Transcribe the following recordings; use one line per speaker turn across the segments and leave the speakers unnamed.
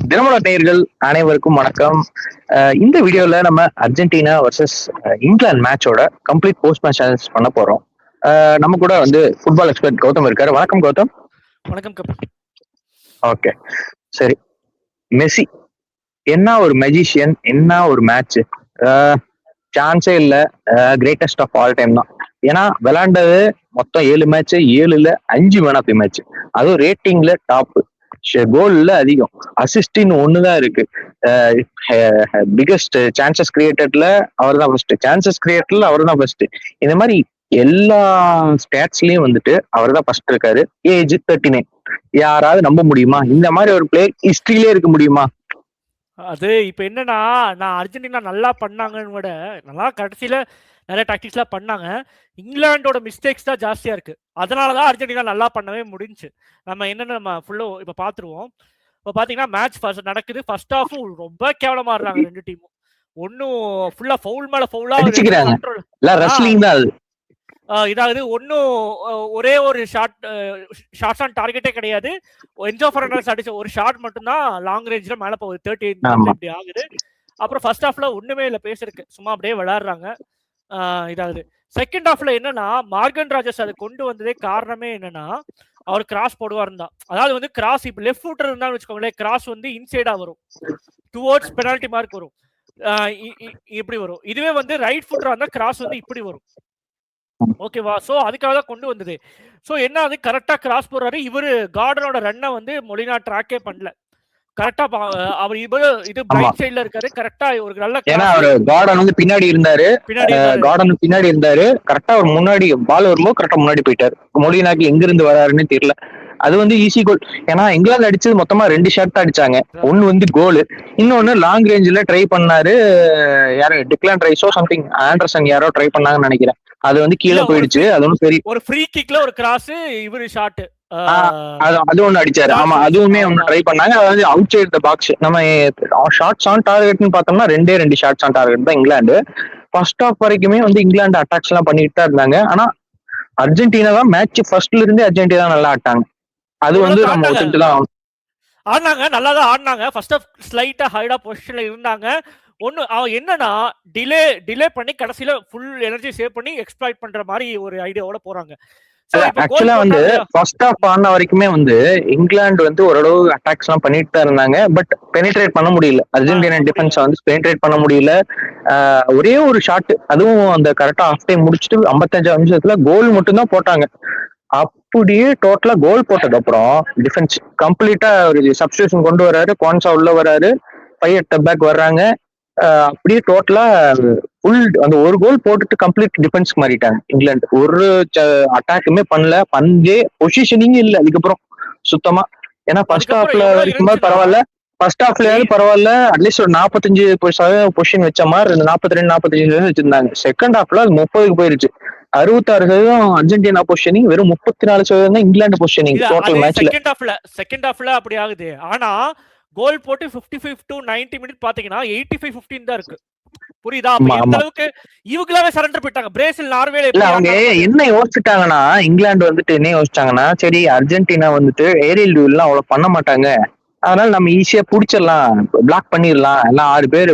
தினமலர் நேயர்கள் அனைவருக்கும் வணக்கம். இந்த வீடியோல நம்ம அர்ஜென்டினா வர்சஸ் இங்கிலாந்து மேட்சோட கம்ப்ளீட் போஸ்ட் மேட்ச் அனாலிசிஸ் பண்ண போறோம். நம்ம கூட வந்து ஃபுட்பால் எக்ஸ்பர்ட் கௌதம் இருக்காரு. வணக்கம் கௌதம்.
வணக்கம் கபில்.
ஓகே, சரி. மெஸ்ஸி என்ன ஒரு மெஜிஷியன், என்ன ஒரு மேட்ச், சான்ஸே இல்ல. கிரேட்டஸ்ட் ஆஃப் ஆல் டைம் தான். ஏன்னா விளையாண்டது மொத்தம் 7 மேட்ச், 7ல் 5 மேன் ஆஃப் தி மேட்ச். அதுவும் ரேட்டிங்ல டாப், கோல்ல அதிகம், அசிஸ்டின்னு ஒண்ணுதான் இருக்கு. பிகெஸ்ட் சான்சஸ் கிரியேட்டட்ல அவர் தான் ஃபர்ஸ்ட், சான்சஸ் கிரியேட்டட்ல அவர் தான் ஃபர்ஸ்ட். இந்த மாதிரி எல்லா ஸ்டாட்ஸ்லயும் வந்துட்டு அவர் தான் ஃபர்ஸ்ட் இருக்காரு. ஏஜ் 39. யாராவது நம்ப முடியுமா? இந்த மாதிரி ஒரு பிளேயர் ஹிஸ்டரியிலே இருக்க முடியுமா?
அது இப்ப என்னன்னா, நான் அர்ஜென்டினா நல்லா பண்ணாங்கன்னு விட நல்லா கடைசியில நிறைய டாக்டிக்ஸ்லாம் பண்ணாங்க. இங்கிலாண்டோட மிஸ்டேக்ஸ் தான் ஜாஸ்தியா இருக்கு. அதனாலதான் அர்ஜென்டினா நல்லா பண்ணவே முடிஞ்சு. நம்ம ஃபுல்லா இப்ப பாத்துருவோம். இப்ப பாத்தீங்கன்னா மேட்ச் ஃபர்ஸ்ட் நடக்குது. ஃபர்ஸ்ட் ஹாஃப் ரொம்ப கேவலமா ஆடுறாங்க ரெண்டு டீமும். ஒன்னும் ஃபுல்லா ஃபவுல் மேல ஃபவுலா இதாவது ஒன்னும் ஒரே ஒரு ஷாட்ஸ் ஆன் டார்கெட்டே கிடையாது. என்ஜோ ஃபெர்னாண்டஸ் அடிச்ச ஒரு ஷாட் மட்டும்தான் லாங் ரேஞ்ச்ல மேல போகுது. 30 இப்படி ஆகுது. அப்புறம் ஃபர்ஸ்ட் ஹாஃப்ல ஒண்ணுமே இல்ல பேசுறதுக்கு, சும்மா அப்படியே விளையாடுறாங்க. இதாவது செகண்ட் ஹாஃப்ல என்னன்னா, மார்கன் ராஜர்ஸ் அதை கொண்டு வந்ததே காரணமே என்னன்னா, அவர் கிராஸ் போடுவார் தான். அதாவது வந்து கிராஸ் இப்ப லெஃப்ட் ஃபுட்டர் இருந்தான்னு வச்சுக்கோங்களேன், கிராஸ் வந்து இன்சைடா வரும், டுவர்ட்ஸ் பெனால்டி மார்க் வரும், இப்படி வரும். இதுவே வந்து ரைட் ஃபுட்டரா இருந்தா கிராஸ் வந்து இப்படி வரும். ஓகேவா? சோ அதுக்காக தான் கொண்டு வந்தது. சோ என்ன, அது கரெக்டா கிராஸ் போடுறாரு. இவரு கார்டனோட ரன்னை வந்து மொலினா ட்ராக்கே பண்ணல. கரெக்டா அவர் இது பிளைண்ட் சைடுல இருக்காரு. கரெக்டா ஒரு நல்ல,
ஏன்னா அவர் கார்டன் வந்து பின்னாடி இருந்தாரு. கார்டன் பின்னாடி இருந்தாரு. கரெக்டா அவர் முன்னாடி பால் வரும்போது கரெக்டா முன்னாடி போயிட்டாரு. மொலினாக்கு எங்க இருந்து வராருன்னு தெரியல. அது வந்து ஈஸி கோல். ஏன்னா இங்கிலாந்து அடிச்சது மொத்தமா 2 ஷாட் தான் அடிச்சாங்க. ஒன்னு வந்து கோல், இன்னொன்னு லாங் ரேஞ்சில ட்ரை பண்ணாரு. யாரு, டிக்லான் ரைஸோ சம்திங், ஆண்டர்சன் யாரோ ட்ரை பண்ணாங்கன்னு நினைக்கிறேன். அது வந்து கீழே போயிடுச்சு. அது ஒன்னும் பெரிய ஒரு
ஃப்ரீ கிக்ல ஒரு கிராஸ், இவரு ஷாட்
அது ஒண்ணு அடிச்சாரு. ஆமா, அதுவுமே ஒண்ணு ட்ரை பண்ணாங்க. அதாவது அவுட் சைட் த பாக்ஸ். நம்ம ஷாட்ஸ் ஆன் டார்கெட்னு பார்த்தோம்னா 2 ஷாட்ஸ் ஆன் டார்கெட் தான் இங்கிலாந்து. ஃபர்ஸ்ட் ஹாஃப் வரைக்குமே வந்து இங்கிலாந்து அட்டாக்ஸ் எல்லாம் பண்ணிட்டு தான் இருந்தாங்க. ஆனா அர்ஜென்டினா தான் மேட்ச் ஃபர்ஸ்ட்ல இருந்தே அர்ஜென்டினா நல்லா ஆட்டாங்க. அது வந்து நம்ம ஒத்துட்டு தான்
ஆடினாங்க. நல்லா தான் ஆடினாங்க. ஃபர்ஸ்ட் ஹாஃப் ஸ்லைட்டா ஹைடா பொசிஷன்ல இருந்தாங்க. ஒண்ணு என்னன்னா, டிலே பண்ணி கடைசியில ஃபுல் எனர்ஜி சேவ் பண்ணி எக்ஸ்ப்ளாய்ட் பண்ற மாதிரி ஒரு ஐடியாவோட போறாங்க.
ஆக்சுவலா வந்து ஃபர்ஸ்ட் ஹாஃப் ஆன வரைக்குமே வந்து இங்கிலாந்து வந்து ஓரளவு அட்டாக்ஸ் எல்லாம் பண்ணிட்டு தான் இருந்தாங்க. பட் பெனிட்ரேட் பண்ண முடியல. அர்ஜென்டினா டிஃபென்ஸ் வந்து பெனிட்ரேட் பண்ண முடியல. ஒரே ஒரு ஷாட், அதுவும் அந்த கரெக்டா ஹாஃப் டைம் முடிச்சுட்டு 55 நிமிஷத்துல கோல் மட்டும் தான் போட்டாங்க. அப்படியே டோட்டலா கோல் போட்டது அப்புறம் டிஃபென்ஸ் கம்ப்ளீட்டா ஒரு சப்ஸ்டியூஷன் கொண்டு வர்றாரு. குவான்சா உள்ள வர்றாரு, 5 at the back வர்றாங்க. அப்படியே டோட்டலா ஃபுல் அந்த ஒரு கோல் போட்டுட்டு கம்ப்ளீட் டிஃபென்ஸ் மாறிட்டாங்க இங்கிலாந்து. ஒரு அட்டாக்குமே பண்ணல. பஞ்சே பொசிஷனிங் இல்ல அதுக்கப்புறம் சுத்தமா. ஏன்னா ஃபர்ஸ்ட் ஹாஃப்ல இருக்கும்போது பரவாயில்ல, ஃபர்ஸ்ட் ஹாஃப்லயாவது பரவாயில்ல, அட்லீஸ்ட் ஒரு 45% பொசிஷன் வச்ச மாதிரி 42-45% வச்சிருந்தாங்க. செகண்ட் ஹாஃப்ல அது 30க்கு போயிருச்சு. 66% அர்ஜென்டினா பொசிஷனிங், வெறும் 34% தான் இங்கிலாந்து பொசிஷனிங் டோட்டல் மேட்ச்ல.
செகண்ட் ஹாஃப்ல அப்படி ஆகுது. ஆனா கோல் போட்டு 55 to 90 மினிட் பாத்தீங்கன்னா 85-15 தான் இருக்கு. புரியுதா? எந்த அளவுக்கு இவங்களாவே சரண்டர் போயிட்டாங்க. பிரேசில், நார்வேல
அவங்க என்ன யோசிச்சுட்டாங்கன்னா, இங்கிலாந்து வந்துட்டு என்ன யோசிச்சாங்கன்னா, சரி அர்ஜென்டினா வந்துட்டு ஏரியல் டியூல்லாம் அவ்வளவு பண்ண மாட்டாங்க, அதனால நம்ம ஈஸியா புடிச்சிடலாம், பிளாக் பண்ணிடலாம், எல்லாம் 6 பேர்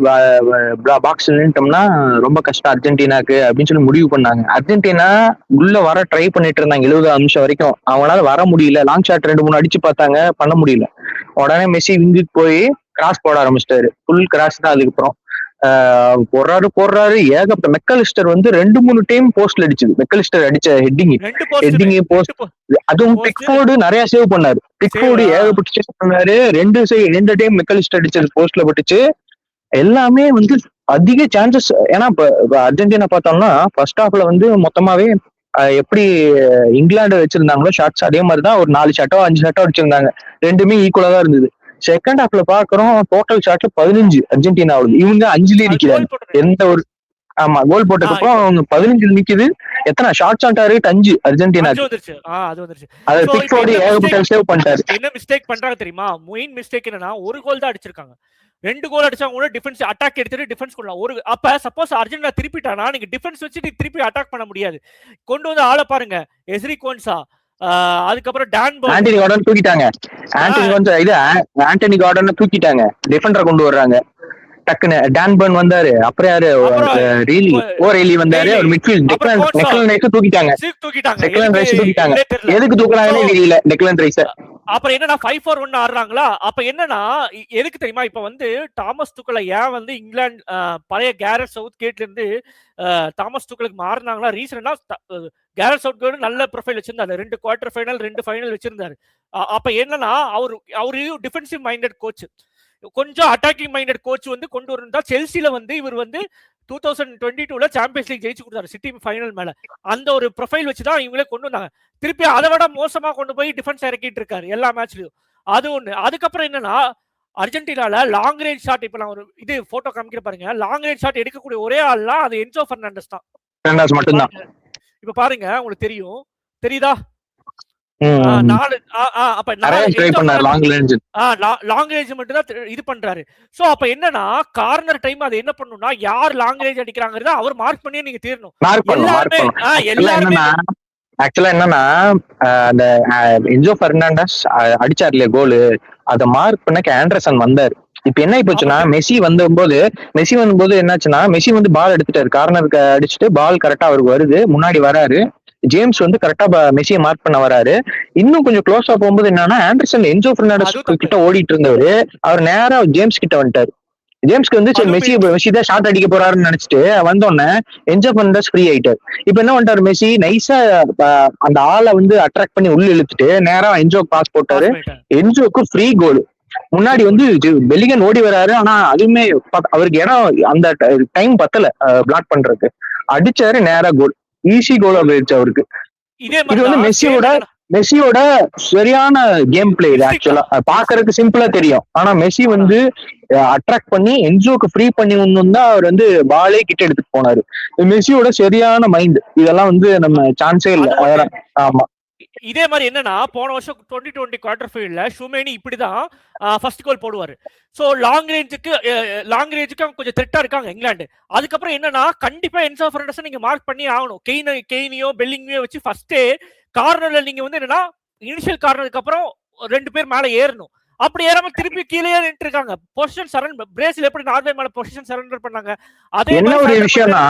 பாக்ஸ் நின்ட்டோம்னா ரொம்ப கஷ்டம் அர்ஜென்டினாக்கு அப்படின்னு சொல்லி முடிவு பண்ணாங்க. அர்ஜென்டினா உள்ள வர ட்ரை பண்ணிட்டு இருந்தாங்க 70 நிமிஷம் வரைக்கும். அவங்களால வர முடியல. லாங் ஷாட் 2-3 அடிச்சு பார்த்தாங்க, பண்ண முடியல. உடனே மெஸ்ஸி விங்குக்கு போய் கிராஸ் போட ஆரம்பிச்சிட்டாரு. ஃபுல் கிராஸ் தான். அதுக்கப்புறம் போடுறாரு ஏகப்பட்ட. மெக்கலிஸ்டர் வந்து 2-3 டைம் போஸ்ட்ல அடிச்சது. மெக்கலிஸ்டர் அடிச்ச ஹெட்டிங் போஸ்ட், அதுவும் பிக்ஃபோர்டு நிறைய சேவ் பண்ணாரு. பிக்ஃபோர்டு ஏகப்பட்ட சேவ் பண்ணாரு. 2 டைம் மெக்கலிஸ்டர் அடிச்சது போஸ்ட்ல பட்டுச்சு. எல்லாமே வந்து அதிக சான்சஸ். ஏன்னா இப்ப அர்ஜென்டினா பார்த்தோம்னா ஃபர்ஸ்ட் ஹாஃப்ல வந்து மொத்தமாவே எப்படி இங்கிலாந்து வச்சிருந்தாங்களோ ஷாட்ஸ், அதே மாதிரிதான் ஒரு 4 ஷாட்டோ 5 ஷாட்டோ அடிச்சிருந்தாங்க. ரெண்டுமே ஈக்குவலா தான் இருந்தது. செகண்ட் ஹாஃப்ல பாக்குறோம் டோட்டல் ஷாட்ல 15 அர்ஜென்டினா. இவங்க 5லயே நிக்கிறாங்க. எந்த ஒரு ஆமா கோல் போட்டதுக்கு அப்புறம் அவங்க 15 நிக்குது. எத்தனை ஷாட்ஸ் ஆன் டார்கெட்? 5 அர்ஜென்டினாக்கு. அது பிக்ஃபோர்டு ஏகப்பட்ட சேவ் பண்ணிட்டாரு.
என்ன மிஸ்டேக் பண்றாங்க தெரியுமா? மெயின் மிஸ்டேக் என்னன்னா, ஒரு கோல் தான் அடிச்சிருக்காங்க. 2 கோல் அடிச்சாங்க கூட டிஃபென்ஸ் அட்டாக் எடுத்துட்டு டிஃபென்ஸ் கொள்ளலாம். ஒரு அப்ப சப்போஸ் அர்ஜென்டினா திருப்பிட்டானா, நீங்க டிஃபென்ஸ் வச்சுட்டு திருப்பி அட்டாக் பண்ண முடியாது. கொண்டு வந்து ஆள பாருங்க, எஸ்ரி கோன்சா, அதுக்கப்புறம் டான் பர்ன்,
ஆண்டனி கார்டன் தூக்கிட்டாங்க. ஆண்டனி கார்டன் தூக்கிட்டாங்க, டிஃபெண்டரை கொண்டு வர்றாங்க டக்குன்னு. டான் பர்ன் வந்தாரு, அப்புறம் யாரு, ஓரெய்லி வந்தாரு, ஒரு மிட்ஃபீல்ட் டெக்லன் ரைஸ் தூக்கிட்டாங்க. டெக்லன் ரைஸ் தூக்கிட்டாங்க, எதுக்கு தூக்குறாங்கன்னு தெரியல டெக்லன் ரைஸ்.
அப்புறம் என்னன்னா 5-4-1 ஆடுறாங்களா. அப்ப என்னன்னா எதுக்கு தெரியுமா, இப்ப வந்து தாமஸ் துக்கலை ஏன் வந்து இங்கிலாந்து பழைய கேரட் சவுத் கேட்ல இருந்து தாமஸ் துக்கலுக்கு மாறினாங்களா, ரீசனா கேரட் சவுத் கேட் நல்ல ப்ரொஃபைல் வச்சிருந்தாரு, 2 குவார்டர் ஃபைனல் 2 ஃபைனல் வச்சிருந்தாரு. அப்ப என்னன்னா அவரு டிஃபென்சிவ் மைண்டட் கோச், கொஞ்சம் அட்டாக்கிங் மைண்டட் கோச் வந்து கொண்டு வரணும். செல்சில வந்து இவர் வந்து 2022ல சாம்பியன்ஸ் லீக் ஜெயிச்சு கொடுத்தாரு சிட்டி ஃபைனல் மேல. அந்த ஒரு ப்ரொஃபைல் வச்சுதான் இவங்களே கொண்டு வந்தாங்க. திருப்பி அதை விட மோசமா கொண்டு போய் டிஃபென்ஸ் இறக்கிட்டு இருக்காரு எல்லா மேட்ச்லயும். அது ஒண்ணு. அதுக்கப்புறம் என்னன்னா அர்ஜென்டினால லாங் ரேஞ்ச் ஷாட், இப்ப நான் ஒரு இது போட்டோ காமிக்கிற பாருங்க, லாங் ரேஞ்ச் ஷாட் எடுக்கக்கூடிய ஒரே ஆள்லாம் அது என்சோ பெர்னாண்டஸ் தான். இப்ப பாருங்க, உங்களுக்கு தெரியுதா? லாங் ரேஞ்ச் மட்டும் தான் இது பண்றாரு. சோ அப்ப என்னன்னா கார்னர் டைம் அது என்ன பண்ணும்னா, யார் லாங் ரேஞ்ச் அடிக்கிறாங்கறத அவர் மார்க் பண்ணி நீங்க தீரணும்.
எல்லாருமே ஆக்சுவலா என்னன்னா அந்த என்சோ பெர்னாண்டஸ் அடிச்சார்ல கோலு, அதை மார்க் பண்ண ஆண்டர்சன் வந்தாரு. இப்ப என்ன போச்சுன்னா, மெஸ்ஸி வந்தபோது என்னாச்சுன்னா, மெஸ்ஸி வந்து பால் எடுத்துட்டாரு, கார்னருக்கு அடிச்சுட்டு பால் கரெக்டா அவருக்கு வருது, முன்னாடி வராரு. ஜேம்ஸ் வந்து கரெக்டா மெஸ்ஸியை மார்க் பண்ண வராரு. இன்னும் கொஞ்சம் க்ளோஸா போகும்போது என்னன்னா, ஆண்டர்சன் என்சோ பெர்னாண்டஸ் கிட்ட ஓடிட்டு இருந்தவரு அவர் நேரா ஜேம்ஸ் கிட்ட வந்துட்டாரு. ஜேம்ஸ்க்கு வந்து மெஸ்ஸி தான் ஷாட் அடிக்க போறாருன்னு நினைச்சிட்டு வந்தோடனே என்சோ பெர்னாண்டஸ் ஃப்ரீ ஆயிட்டாரு. இப்ப என்ன பண்ணிட்டாரு, மெஸ்ஸி நைஸா அந்த ஆளை வந்து அட்ராக்ட் பண்ணி உள்ள இழுத்துட்டு நேரா என்ஜோக்கு பாஸ் போட்டாரு. என்ஜோக்கு ஃப்ரீ கோல். முன்னாடி வந்து பெலிகன் ஓடி வராரு, ஆனா அதுவுமே அவருக்கு இடம் அந்த டைம் பத்தல பிளாக் பண்றதுக்கு, அடிச்சாரு நேரா கோல், ஈஸி கோல் போயிடுச்சு அவருக்கு. இது வந்து மெஸ்ஸியோட சரியான கேம் பிளே. ஆக்சுவலா பாக்குறதுக்கு சிம்பிளா தெரியும், ஆனா மெஸ்ஸி வந்து அட்ராக்ட் பண்ணி என்ஜோக்கு ஃப்ரீ பண்ணி தான் அவர் வந்து பாலே கிட்ட எடுத்துட்டு போனாரு. மெஸ்ஸியோட சரியான மைண்ட், இதெல்லாம் வந்து நம்ம சான்ஸே இல்லை. ஆமா,
இதே மாதிரி என்னன்னா போன வருஷம் 2020 குவார்டர் ஃபைனல்ல ஷுமேனி இப்படிதான் ஃபர்ஸ்ட் கோல் போடுவாரு. சோ லாங் ரேஞ்சுக்கு கொஞ்சம் த்ரெட்டா இருக்காங்க இங்கிலாந்து. அதுக்கப்புறம் என்னன்னா கண்டிப்பா என்சோ பெர்னாண்டஸ் நீங்க மார்க் பண்ணி ஆகணும். கெய்னியோ பெல்லிங்கியோ வச்சு ஃபர்ஸ்டே கார்னர்ல நீங்க வந்து என்னன்னா இனிஷியல் கார்னருக்கு அப்புறம் 2 பேர் மேல ஏறணும். அப்படி ஏறாம திருப்பி கீழே நின்று இருக்காங்க. பொசிஷன் சரண்டர், பிரேசில் எப்படி நார்வே மேல பொசிஷன் சரண்டர் பண்ணாங்க, அதே
என்ன ஒரு விஷயம்னா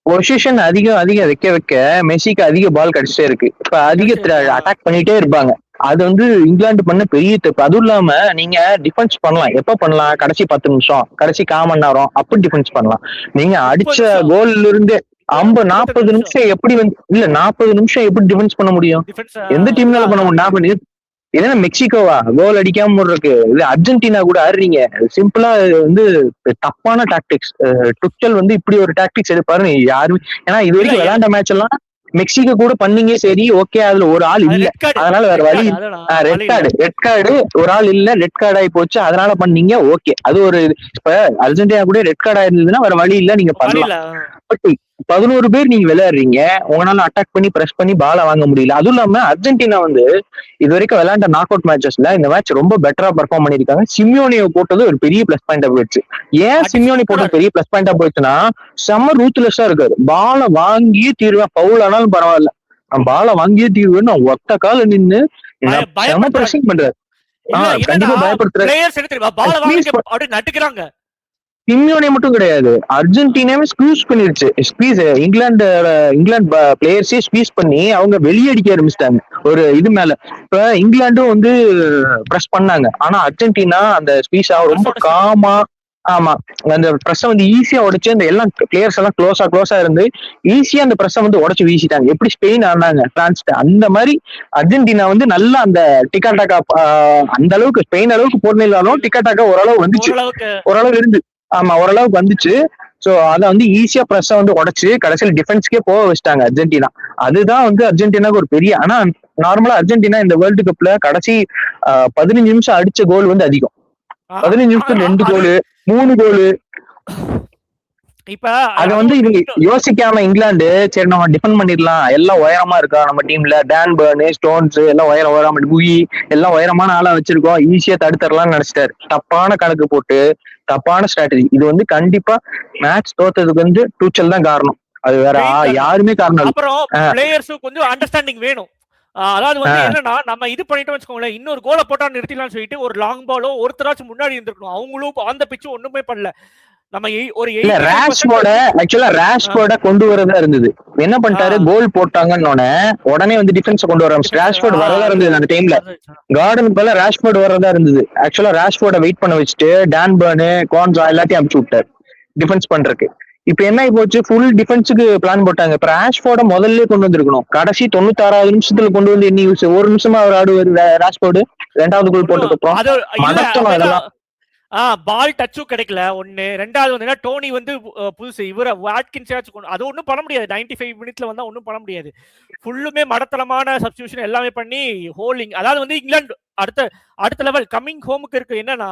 பொசிஷன் அதிகம் வைக்க மெஸ்ஸிக்கு அதிக பால் கிடைச்சிட்டே இருக்கு. இப்ப அதிக அட்டாக் பண்ணிட்டே இருப்பாங்க. அது வந்து இங்கிலாந்து பண்ண பெரிய தப்பு. அதுவும் இல்லாம நீங்க டிஃபென்ஸ் பண்ணலாம், எப்ப பண்ணலாம், கடைசி 10 நிமிஷம், கடைசி 1/4 மணி நேரம் அப்படி டிஃபென்ஸ் பண்ணலாம். நீங்க அடிச்ச கோல்ல இருந்து 40 நிமிஷம் எப்படி வந்து இல்ல 40 நிமிஷம் எப்படி டிஃபென்ஸ் பண்ண முடியும்? எந்த டீம்னால பண்ண முடியும்? ஏன்னா மெக்சிகோவா கோல் அடிக்காம இருக்கு, இல்ல அர்ஜென்டினா கூட ஆடுறீங்க. சிம்பிளா வந்து தப்பான டாக்டிக்ஸ். டுச்சல் வந்து இப்படி ஒரு டாக்டிக்ஸ் எடுப்பாரு யாருமே. ஏன்னா இது வரைக்கும் விளையாண்ட மேட்ச் எல்லாம் மெக்சிகோ கூட பண்ணீங்க, சரி ஓகே, அதுல ஒரு ஆள் இல்ல, அதனால வேற வழி. ரெட் கார்டு ஒரு ஆள் இல்ல, ரெட் கார்டு ஆகி போச்சு, அதனால பண்ணீங்க, ஓகே. அது ஒரு இப்ப அர்ஜென்டினா கூட ரெட் கார்டு ஆயிருந்ததுன்னா வேற வழி இல்ல, நீங்க பண்ணலாம். பட் 11 பேர் நீங்க விளையாடுறீங்க, உங்களால அட்டாக் பண்ணி பிரஸ் பண்ணி பால வாங்க முடியல. அதுவும் இல்லாம அர்ஜென்டினா வந்து இது வரைக்கும் விளையாண்ட நாக் அவுட் மேட்சஸ்ல இந்த மேட்ச் ரொம்ப பெட்டரா பெர்ஃபார்ம் பண்ணிருக்காங்க. சிமியோனியை போட்டது ஒரு பெரிய பிளஸ் பாயிண்டா போயிடுச்சு. ஏன் சிமியோனி போட்டது பெரிய பிளஸ் பாயிண்டா போயிடுச்சுன்னா, செம்ம ரூத்லெஸ்ஸா இருக்காரு. பால வாங்கியே தீர்வேன், பவுல் ஆனாலும் பரவாயில்ல, பால வாங்கியே தீர்வேன்னு ஒத்த கால நின்னு செம்ம பிரஷிங் பண்றாரு. கண்டிப்பா பயப்படுத்துறாரு. சிமியோனே மட்டும் கிடையாது, அர்ஜென்டினாவே ஸ்குவீஸ் பண்ணிருச்சு. இங்கிலாந்து பிளேயர்ஸே ஸ்குவீஸ் பண்ணி அவங்க வெளியடிக்க ஆரம்பிச்சிட்டாங்க ஒரு இது மேல. இப்ப இங்கிலாண்டும் வந்து பிரஸ் பண்ணாங்க, ஆனா அர்ஜென்டினா அந்த ஸ்குவீஸா ரொம்ப காமா, ஆமா, அந்த பிரஸ் வந்து ஈஸியா உடைச்சு அந்த எல்லாம் பிளேயர்ஸ் எல்லாம் க்ளோஸா இருந்து ஈஸியா அந்த பிரஸ் வந்து உடைச்சு வீசிட்டாங்க. எப்படி ஸ்பெயின் ஆனாங்க பிரான்ஸ், அந்த மாதிரி அர்ஜென்டினா வந்து நல்லா அந்த டிகாடாக்கா அந்த அளவுக்கு ஸ்பெயின் அளவுக்கு போடணும், டிகாடாக்கா ஓரளவு வந்துச்சு, ஓரளவு இருந்து, ஆமா ஓரளவுக்கு வந்துச்சு. சோ அதை வந்து ஈஸியா பிரஸ் வந்து உடைச்சு கடைசியில் டிஃபென்ஸ்க்கே போக வச்சிட்டாங்க அர்ஜென்டினா. அதுதான் வந்து அர்ஜென்டினாக்கு ஒரு பெரிய, ஆனா நார்மலா அர்ஜென்டினா இந்த வேர்ல்டு கப்ல கடைசி 15 நிமிஷம் அடிச்ச கோல் வந்து அதிகம். 15 நிமிஷத்துக்கு 2 கோலு 3 கோலு. இப்ப அத வந்து இவங்க யோசிக்காம இங்கிலாந்து சரி நம்ம டிஃபெண்ட் பண்ணிடலாம், எல்லாம் உயரமா இருக்கா நம்ம டீம்ல, டான் பர்ன், ஸ்டோன்ஸ் எல்லாம் உயரமா, குயி எல்லாம் உயரமான ஆளா வச்சிருக்கோம், ஈஸியா தடுத்துடலாம்னு நினைச்சிட்டாரு. தப்பான கணக்கு போட்டு தப்பான ஸ்ட்ராட்டஜி. இது வந்து கண்டிப்பா மேட்ச் தோத்ததுக்கு வந்து டூச்சல் தான் காரணம், அது வேற யாருமே காரணம்.
அப்புறம் பிளேயர்ஸ் கொஞ்சம் அண்டர்ஸ்டாண்டிங் வேணும். அதாவது வந்து என்னன்னா நம்ம இது பண்ணிட்டோம் வச்சுக்கோங்களேன், இன்னொரு கோலை போட்டா நிறுத்திடலாம்னு சொல்லிட்டு ஒரு லாங் பாலோ ஒருத்தராச்சும் முன்னாடி இருந்திருக்கணும். அவங்களும் அந்த பிச்சு ஒண்ணுமே பண்ணல. நம்ம ஒரு
ராஷ்போர்ட கொண்டு வரதா இருந்தது. என்ன பண்ணிட்டாரு, கோல் போட்டாங்கன்னு உடனே வந்து டிஃபென்ஸ் கொண்டு வர ராஷ்போர்ட் வரதா இருந்தது அந்த டைம்ல. கார்டனுக்கு பதிலா ராஷ்போர்ட் வரதா இருந்தது. ஆக்சுவலா ராஷ்போர்ட வெயிட் பண்ண வச்சுட்டு டான் பர்னு, குவான்சா எல்லாத்தையும் அனுப்பிச்சு விட்டாரு டிஃபென்ஸ் பண்றதுக்கு. இப்ப என்ன ஆகி போச்சு, ஃபுல் டிஃபென்ஸுக்கு பிளான் போட்டாங்க. இப்ப ராஷ்போர்ட முதல்ல கொண்டு வந்திருக்கணும். கடைசி 96வது நிமிஷத்துல கொண்டு வந்து என்ன யூஸ்? ஒரு நிமிஷமா அவர் ஆடுவாரு ராஷ்போர்டு. 2வது கோல் போட்டதுக்கு அப்புறம் மதத்தனம் இதெல்லாம்.
பால் டச்சும் கிடைக்கல ஒண்ணு. ரெண்டாவது வந்து டோனி வந்து புதுசு இவர வாட்கின்ஸ் அது ஒன்றும் பண்ண முடியாது. 95 மினிட்ஸ்ல வந்தா ஒன்றும் பண்ண முடியாது. ஃபுல்லுமே மடத்தனமான சப்ஸ்டியூஷன் எல்லாமே பண்ணி ஹோல்டிங். அதாவது வந்து இங்கிலாந்து அடுத்த லெவல் கம்மிங் ஹோமுக்கு இருக்கு. என்னன்னா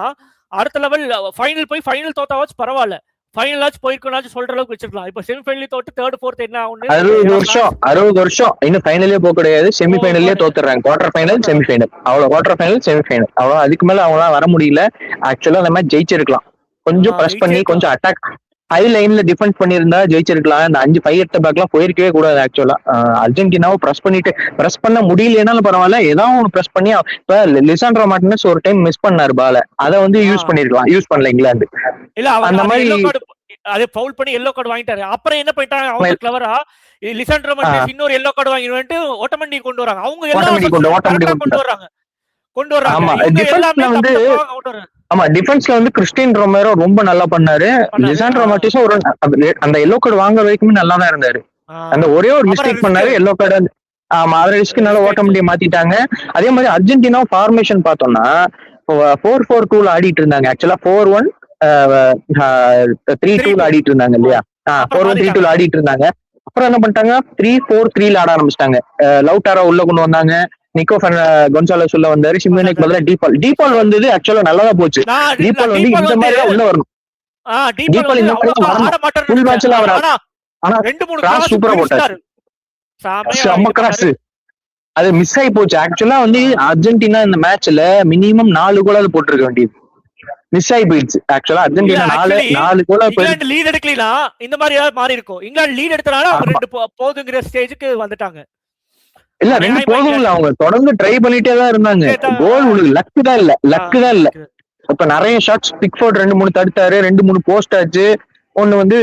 அடுத்த லெவல் ஃபைனல் போய் ஃபைனல் தோத்தாவாச்சு பரவாயில்ல, ஃபைனலாச்சும் போயிருக்கோம்னு சொல்ற அளவுக்கு வச்சிருக்கலாம். இப்ப செமிஃபைனல் தோத்து தேர்ட் ஃபோர்த் என்ன ஆகும்?
60 வருஷம் இன்னும் ஃபைனலே போக கிடையாது. செமிஃபைனல்லே தோத்துறாங்க. குவார்டர் ஃபைனல், செமிஃபைனல், அவ்வளவு. குவார்டர் ஃபைனல், செமிஃபைனல், அவ்வளவு. அதுக்கு மேல அவங்களாம் வர முடியல. ஆக்சுவலா அந்த மாதிரி ஜெயிச்சிருக்கலாம். கொஞ்சம் பிரஸ் பண்ணி கொஞ்சம் அட்டாக் ஹை லைன்ல டிஃபென்ஸ் பண்ணிருந்தா ஜெயிச்சிருக்கலாம். இந்த 5 எட்ட பேக்லாம் போயிருக்கவே கூடாது. ஆக்சுவலா அர்ஜென்டினாவை பிரஸ் பண்ண முடியலனாலும் பரவாயில்ல, ஏதாவது ஒன்று பிரஸ் பண்ணி. இப்ப லிசாண்ட்ரோ மார்டினஸ் ஒரு டைம் மிஸ் பண்ணாரு பால, அதை வந்து யூஸ் பண்ணிருக்கலாம். யூஸ் பண்ணல இங்கிலாந்து.
இல்ல அந்த மாதிரி அதே ஃபவுல் பண்ணி எல்லோ கார்டு வாங்கிட்டாரு. அப்புறம் என்ன பண்ணிட்டாங்க அவங்க கிளவரா, லிசாண்ட்ரோ மார்டினஸ் இன்னொரு எல்லோ கார்டு வாங்கிட்டு ஓட்டமண்டி கொண்டு வராங்க. அவங்க எல்லாரும் கொண்டு வர்றாங்க.
ஆமா, டிஃபென்ஸ்ல வந்து கிறிஸ்டியன் ரொமேரோ ரொம்ப நல்லா பண்ணாரு. லிசாண்ட்ரோ மார்டினஸ் ஒரு அந்த எல்லோ கார்டு வாங்குற வரைக்குமே நல்லா தான் இருந்தாரு. அந்த ஒரே ஒரு மிஸ்டேக் பண்ணாரு, எல்லோ கார்டு. ஆமா, அவரை ரிஸ்க்னால ஓட்டமண்டியை மாத்திட்டாங்க. அதே மாதிரி அர்ஜென்டினா ஃபார்மேஷன் பார்த்தோம்னா 4-4-2 ஆடிட்டு இருந்தாங்க. ஆக்சுவலா 4-1 3-2 ஆடிட்டு இருந்தாங்க இல்லையா? 4-1-3-2 ஆடிட்டு இருந்தாங்க. அப்புறம் என்ன பண்ணிட்டாங்க, 3-4-3 ஆட ஆரம்பிச்சிட்டாங்க. லவுட்டாரா உள்ள கொண்டு வந்தாங்க. நிக்கோ கொன்சாலஸ் உள்ள வந்தாரு. சிமோனேக்கு பதிலா டீபால் வந்தது. ஆக்சுவலா நல்லாதான் போச்சு. டீபால் வந்து இந்த மாதிரி உள்ள வரணும். டீபால் இந்த மாதிரி ஃபுல் மேட்ச்ல அவர் ஆனா கிராஸ் சூப்பரா போட்டாரு. செம்ம கிராஸ். அது மிஸ் ஆகி போச்சு. ஆக்சுவலா வந்து அர்ஜென்டினா இந்த மேட்ச்ல மினிமம் 4 கோலாவது போட்டிருக்க வேண்டியது. மிஸ் ஆகி போயிடுச்சு. ஆக்சுவலா அர்ஜென்டினா 4 கோலா
இங்கிலாந்து லீட் எடுக்கலாம். இந்த மாதிரி ஏதாவது மாறி இருக்கும். இங்கிலாந்து லீட் எடுத்தனால அவங்க 2 போதுங்கிற ஸ்டேஜுக்கு வந்துட்டாங்க.
இல்ல 2 போதும் இல்ல, அவங்க தொடர்ந்து ட்ரை பண்ணிட்டே தான் இருந்தாங்க. கோல் லக்கு தான் இல்ல. இப்ப நிறைய ஷாட்ஸ் பிக்ஃபோர்ட் 2-3 தடுத்தாரு. 2-3 போஸ்ட் ஆச்சு. ஒண்ணு வந்து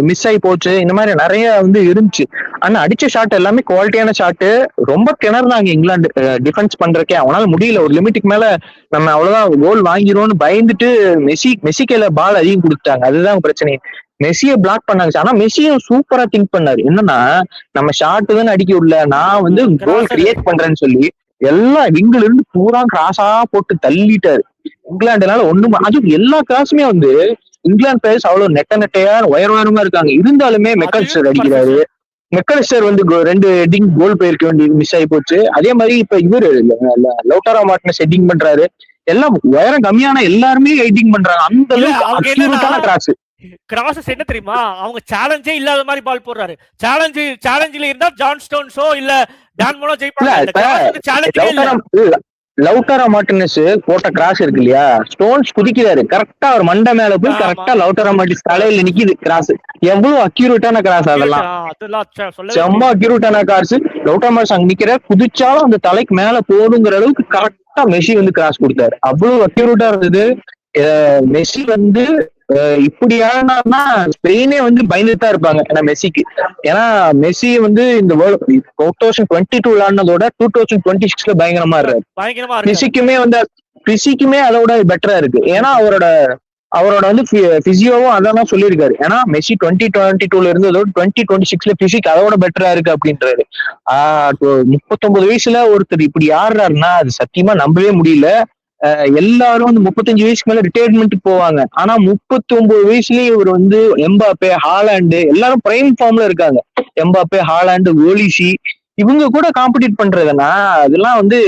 மிஸ் ஆகி போச்சு. இந்த மாதிரி நிறைய வந்து இருந்துச்சு. ஆனா அடிச்ச ஷாட் எல்லாமே குவாலிட்டியான ஷாட்டு. ரொம்ப கிணறுனாங்க இங்கிலாந்து டிஃபென்ஸ் பண்றக்கே. அவனால முடியல. ஒரு லிமிட்டுக்கு மேல நம்ம அவ்வளவுதான் கோல் வாங்கிடுவோம்னு பயந்துட்டு மெஸ்ஸி கையில பால் அதிகம் கொடுத்தாங்க. அதுதான் பிரச்சனை. மெஸ்ஸியை பிளாக் பண்ணாங்க. ஆனா மெஸ்ஸியும் சூப்பரா திங்க் பண்ணாரு. என்னன்னா நம்ம ஷாட்டு தானே அடிக்க விடல, நான் வந்து கோல் கிரியேட் பண்றேன்னு சொல்லி எல்லா விங்குல இருந்து பூரா கிராஸா போட்டு தள்ளிட்டாரு. இங்கிலாந்துனால ஒண்ணும் அதுவும் எல்லா கிராஸுமே வந்து இங்கிலாந்து பிளேயர்ஸ் அவ்வளவு நெட்டையா உயரமா இருக்காங்க. இருந்தாலுமே மெக்காலிஸ்டர் அடிக்கிறாரு. மெக்காலிஸ்டர் வந்து 2 ஹெட்டிங் கோல் போயிருக்க வேண்டியது மிஸ் ஆகி போச்சு. அதே மாதிரி இப்ப இவரு லவுட்டாரோ மார்டினஸ் ஹெட்டிங் பண்றாரு. எல்லாம் உயரம் கம்மியான எல்லாருமே ஹெட்டிங் பண்றாங்க. அந்த அளவுக்கு
கிராஸஸ் என்ன தெரியுமா, அவங்க சேலஞ்சே இல்லாத மாதிரி பால் போடுறாரு. சேலஞ்சில இருந்தா ஜான் ஸ்டோன்ஸோ இல்ல டான் மோனோ ஜெயிப்பாங்க.
லவுட்டாரோ மார்டினஸ் போட்ட கிராஸ் இருக்கு இல்லையா, ஸ்டோன்ஸ் குதிக்கிறாரு. கரெக்டா அவர் மண்டை மேல போய் கரெக்டா லவுட்டாரோ மார்டினஸ் தலையில நிக்குது கிராஸ். எவ்வளவு அக்யூரேட்டான கிராஸ் அதெல்லாம். செம்ம அக்யூரேட்டான கிராஸ். லவுட்டாரோ மார்டினஸ் அங்க நிக்கிற குதிச்சாலும் அந்த தலைக்கு மேல போடுங்கிற அளவுக்கு கரெக்டா மெஸ்ஸி வந்து கிராஸ் கொடுத்தாரு. அவ்வளவு அக்யூரேட்டா இருந்தது. மெஸ்ஸி வந்து இப்படி ஆனார்னா ஸ்பெயினே வந்து பயந்துதான் இருப்பாங்க. ஏன்னா மெஸ்ஸிக்கு, ஏன்னா மெஸ்ஸி வந்து இந்த 2022 ஆனதோட 2026 பயங்கரமா இருக்காரு. பிசிக்குமே அதோட பெட்டரா இருக்கு. ஏன்னா அவரோட வந்து பிசியோவும் அதான் சொல்லியிருக்காரு. ஏன்னா மெஸ்ஸி 2022 இருந்ததோட 2026 பிசிக் அதோட பெட்டரா இருக்கு அப்படின்றாரு. 39 வயசுல ஒருத்தர் இப்படி ஆடுறாருன்னா அது சத்தியமா நம்பவே முடியல. எல்லாரும் வந்து 35 வயசுக்கு மேல ரிட்டையர்மெண்ட் போவாங்க. ஆனா 39 வயசுலயே இவர் வந்து எம்பாப்பே, ஹாலாண்டு எல்லாரும் பிரைம் ஃபார்ம்ல இருக்காங்க. எம்பாப்பே, ஹாலாண்டு, ஓலிசி இவங்க கூட காம்படிட் பண்றதுன்னா அதெல்லாம் வந்து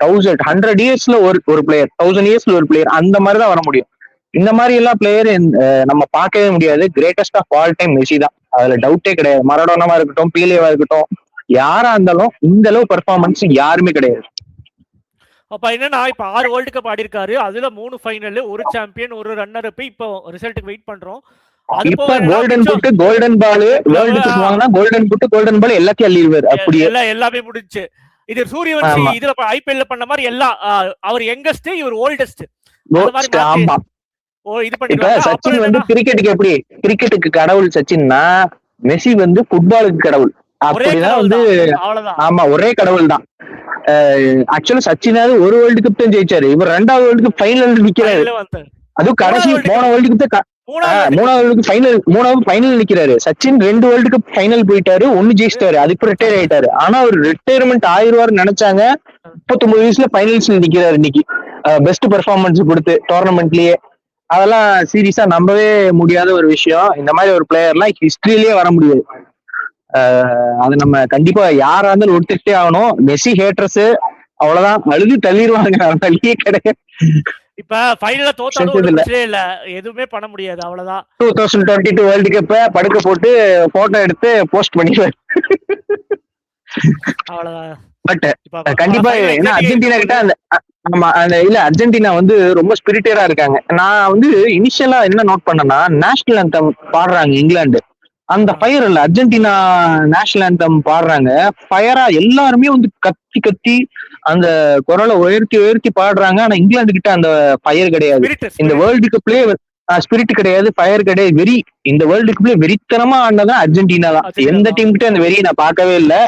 100 இயர்ஸ்ல ஒரு பிளேயர், 1000 இயர்ஸ்ல ஒரு பிளேயர், அந்த மாதிரிதான் வர முடியும். இந்த மாதிரி எல்லாம் பிளேயர் நம்ம பார்க்கவே முடியாது. Greatest of all time Messi தான், அதுல டவுட்டே கிடையாது. மரடோனாவா இருக்கட்டும், பீலேவா இருக்கட்டும், யாரா இருந்தாலும் இந்த அளவு பெர்ஃபார்மன்ஸ் யாருமே கிடையாது.
அப்ப என்னன்னா இப்ப 6 வேர்ல்டு கப் ஆடி இருக்காரு. அதுல 3 ஃபைனல், 1 சாம்பியன், 1 ரன்னர் அப். இப்போ ரிசல்ட்டுக்கு வெயிட் பண்றோம். அது
இப்ப
போக
கோல்டன் புட்டு கோல்டன் பால் வேர்ல்டு கப் வாங்கினா கோல்டன் புட்டு கோல்டன் பால் எல்லாத்தையும் அள்ளிடுவார் அப்படியே.
எல்லாமே முடிஞ்சு. இது சூரியவன்சி இதுல ஐபிஎல்ல பண்ண மாதிரி எல்லாம் அவர் யங்கஸ்ட் இவர் ஓல்டஸ்ட்.
ஆமா. இப்ப சச்சின் வந்து கிரிக்கெட்டுக்கு எப்படி கிரிக்கெட்டுக்கு கடவுள் சச்சின்னா, மெஸ்ஸி வந்து ஃபுட்பாலுக்கு கடவுள். அப்படிதான் வந்து ஆமா ஒரே கடவுள் தான். ஆக்சுவலா சச்சினாவது ஒரு வேர்ல்டு கப் தான் ஜெயிச்சாரு, இவர் 2வது வேர்ல்டு கப் ஃபைனல் நிக்கிறாரு. அதுவும் கடைசி 3வது வேர்ல்டு கப் 3வது ஃபைனல் நிக்கிறாரு. சச்சின் 2 வேர்ல்டு கப் ஃபைனல் போயிட்டாரு, 1 ஜெயிச்சிட்டாரு, அதுக்கு ரிட்டையர் ஆயிட்டாரு. ஆனா அவர் ரிட்டையர்மெண்ட் ஆயிருவாருன்னு நினைச்சாங்க. 39 வயசுல ஃபைனல்ஸ்ல நிக்கிறாரு இன்னைக்கு, பெஸ்ட் பெர்ஃபார்மன்ஸ் கொடுத்து டோர்னமெண்ட்லயே. அதெல்லாம் சீரியஸா நம்பவே முடியாத ஒரு விஷயம். இந்த மாதிரி ஒரு பிளேயர்லாம் ஹிஸ்டரியிலேயே வர முடியாது. அது நம்ம கண்டிப்பா யாரா இருந்தாலும் ஒத்துக்கிட்டே ஆகணும். மெஸ்ஸி ஹேட்டர்ஸ் அவ்வளவுதான், அழுது தள்ளிடுவாங்க, வழியே கிடையாது.
இப்ப ஃபைனல்ல தோத்தாலும் இல்ல, எதுவுமே பண்ண முடியாது, அவ்வளவுதான்.
2022 வேர்ல்டு கப்ப படுக்க போட்டு போட்டோ எடுத்து போஸ்ட் பண்ணிடுவாரு.
அவ்வளவுதான்.
பட் கண்டிப்பா ஏன்னா அர்ஜென்டினா கிட்ட அந்த ஆமா அந்த இல்ல அர்ஜென்டினா வந்து ரொம்ப ஸ்பிரிட்டடா இருக்காங்க. நான் வந்து இனிஷியலா என்ன நோட் பண்ணேன்னா, நேஷனல் ஆந்தம் பாடுறாங்க இங்கிலாந்து, அந்த ஃபயர் இல்ல அர்ஜென்டினா நேஷனல் ஆந்தம் பாடுறாங்க ஃபயரா, எல்லாருமே வந்து கத்தி கத்தி அந்த குரலை உயர்த்தி உயர்த்தி பாடுறாங்க. ஆனா இங்கிலாந்து கிட்ட அந்த ஃபயர் கிடையாது. இந்த வேர்ல்டு கப்லயே ஸ்பிரிட் கிடையாது, ஃபயர் கிடையாது, வெறி. இந்த வேர்ல்டு கப்லயே வெறித்தனமா ஆனதான் அர்ஜென்டினா தான். எந்த டீம் கிட்ட அந்த வெறியை நான் பார்க்கவே இல்லை.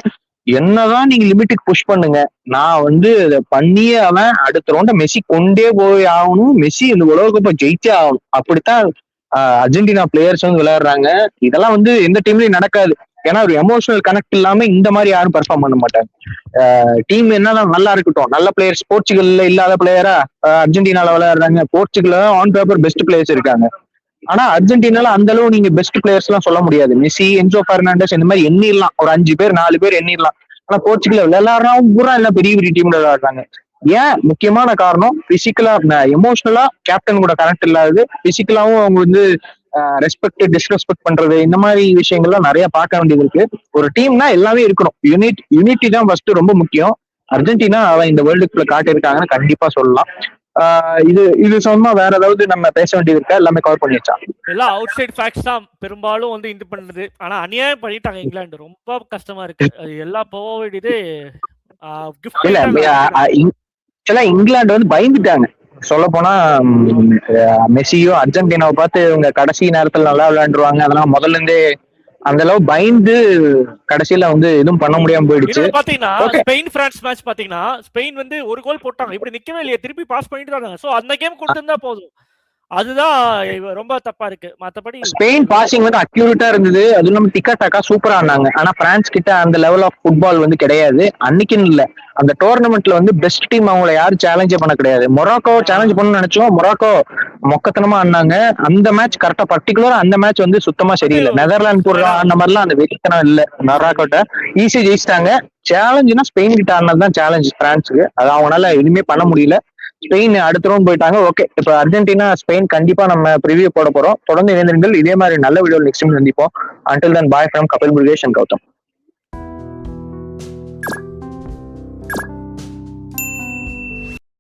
என்னதான் நீங்க லிமிட்டுக்கு புஷ் பண்ணுங்க, நான் வந்து அதை பண்ணியே அவன் அடுத்த ரவுண்ட மெஸ்ஸி கொண்டே போய் ஆகணும், மெஸ்ஸி இந்த உலக கப்பை ஜெயிச்சே ஆகணும், அப்படித்தான் அர்ஜென்டினா பிளேயர்ஸ் வந்து விளையாடுறாங்க. இதெல்லாம் வந்து எந்த டீம்லயும் நடக்காது. ஏன்னா ஒரு எமோஷனல் கனெக்ட் இல்லாம இந்த மாதிரி யாரும் பெர்ஃபார்ம் பண்ண மாட்டாங்க. டீம் என்னதான் நல்லா இருக்கட்டும், நல்ல பிளேயர்ஸ் போர்ச்சுகல்ல இல்லாத பிளேயரா அர்ஜென்டினால விளையாடுறாங்க. போர்ச்சுகல்ல ஆன் பேப்பர் பெஸ்ட் பிளேயர்ஸ் இருக்காங்க, ஆனா அர்ஜென்டினால அந்த அளவு நீங்க பெஸ்ட் பிளேயர்ஸ் எல்லாம் சொல்ல முடியாது. மெஸ்ஸி, என்சோ பெர்னாண்டஸ் இந்த மாதிரி எண்ணிடலாம், ஒரு 5 பேர் 4 பேர் எண்ணிடலாம். ஆனா போர்ச்சுகல்ல விளையாடுறவங்க பூரா எல்லாம் பெரிய பெரிய டீம்ல விளையாடுறாங்க. ஏன்? முக்கியமான காரணம் பிசிக்கலா, எமோஷனலா கேப்டன் கூட கனெக்ட் இல்லாதது, பிசிக்கலாவும் அவங்க வந்து ரெஸ்பெக்ட் டிஸ்ரெஸ்பெக்ட் பண்றது, இந்த மாதிரி விஷயங்கள்லாம் நிறைய பார்க்க வேண்டியது இருக்கு. ஒரு டீம்னா எல்லாமே இருக்கணும், யூனிட்டி தான் ஃபர்ஸ்ட் ரொம்ப முக்கியம். அர்ஜென்டினா அவன் இந்த வேர்ல்டு கப்ல காட்டியிருக்காங்கன்னு கண்டிப்பா சொல்லலாம். இது சொன்னா வேற ஏதாவது நம்ம பேச வேண்டியது இருக்கா? எல்லாமே கவர் பண்ணியாச்சா?
எல்லாம் அவுட் சைட் ஃபேக்ட்ஸ் தான் பெரும்பாலும் வந்து இது பண்ணுது. ஆனா அநியாயம் பண்ணிட்டாங்க இங்கிலாந்து, ரொம்ப கஷ்டமா இருக்கு. அது எல்லாம் போக வேண்டியது.
இல்ல இங்கிலாந்து வந்து பயந்துட்டாங்க. சொல்ல போனா மெஸ்ஸியோ அர்ஜென்டினாவை பார்த்து இவங்க கடைசி நேரத்துல நல்லா விளையாண்டுருவாங்க, அதெல்லாம் முதல்ல இருந்தே அந்த அளவு பயந்து கடைசியில வந்து எதுவும் பண்ண முடியாம போயிடுச்சு.
பாத்தீங்கன்னா ஸ்பெயின் பிரான்ஸ் மேட்ச் பாத்தீங்கன்னா ஸ்பெயின் வந்து ஒரு கோல் போட்டாங்க, இப்படி நிக்கவே இல்லையே, திருப்பி பாஸ் பண்ணிட்டு இருக்காங்க. சோ அந்த கேம் கொடுத்திருந்தா போதும், அதுதான் ரொம்ப தப்பா இருக்கு. மத்தபடி
ஸ்பெயின் பாசிங் வந்து அக்யூரேட்டா இருந்தது, அது இல்லாம டிக்கா டாக்கா சூப்பரா ஆனாங்க. ஆனா பிரான்ஸ் கிட்ட அந்த லெவல் ஆஃப் ஃபுட்பால் வந்து கிடையாது. அன்னைக்குன்னு இல்ல, அந்த டோர்னமெண்ட்ல வந்து பெஸ்ட் டீம் அவங்கள யாரும் சேலஞ்சே பண்ண கிடையாது. மொராக்கோ சேலஞ்ச் பண்ணணும்னு நினைச்சோம், மொராக்கோ மொக்கத்தனமா ஆனாங்க. அந்த மேட்ச் கரெக்டா பர்டிகுலரா அந்த மேட்ச் வந்து சுத்தமா சரியில்லை. நெதர்லாந்து கூட அந்த மாதிரிலாம் அந்த வெறித்தனம் இல்ல. மொராக்கோட்ட ஈஸியா ஜெயிச்சிட்டாங்க. சேலஞ்சுனா ஸ்பெயின் கிட்ட ஆனதுதான் சேலஞ்ச் பிரான்ஸுக்கு, அது அவங்களால எதுவுமே பண்ண முடியல. ஸ்பெயின் அடுத்த ரவுண்ட் போயிட்டாங்க. ஓகே, இப்ப அர்ஜென்டினா ஸ்பெயின் கண்டிப்பா நம்ம ப்ரிவியூ போட போறோம். தொடர்ந்து இணைந்திருங்கள். இதே மாதிரி நல்ல வீடியோ நெக்ஸ்ட் டைம் சந்திப்போம். Until then, bye from Kapil Murugesh and Gautam.